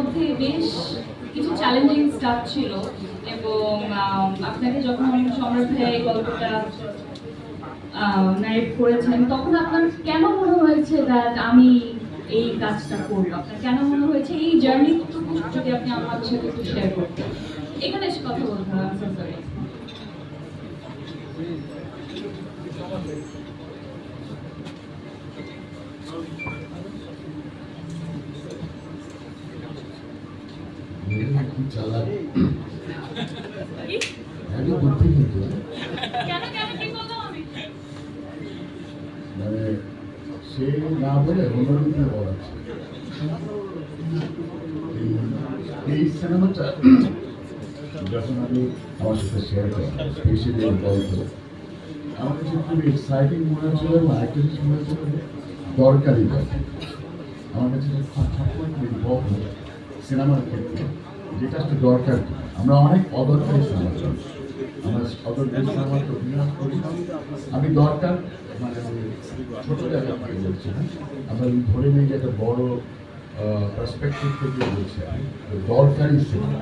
মধ্যে বেশ কিছু চ্যালেঞ্জিং স্টাফ ছিল এবং আপনাকে যখন সম্রাট ভাইয়া এই গল্পটা নারেট করেছেন তখন আপনার কেন মনে হয়েছে দ্যাট আমি এই কাজটা করবো? আপনার কেন মনে হয়েছে এই জার্নিটুকু যদি আপনি আমাদের সাথে একটু শেয়ার করতেন? এখানে এসে কথা বলতে হবে, আমি সরি। মানে সে না বলে অন্যদিকে বলা এই সিনেমাটা যখন আমি আমার সাথে শেয়ার করি স্পেশালি গল্প আমার কাছে খুব এক্সাইটিং মনে হচ্ছিল এবং আরেকটা জিনিস মনে হচ্ছিল দরকারি গল্প আমার কাছে সিনেমার ক্ষেত্রে যেটা আসলে দরকার। আমরা অনেক অদরকারি সিনেমা করি, আমরা অদরকারি সিনেমাকে অভিনয় করি। আমি দরকার মানে ছোট জায়গা থেকে বলছি না, আমরা ধরে নিই যে একটা বড় পার্সপেক্টিভ থেকে বলছি দরকারি সিনেমা।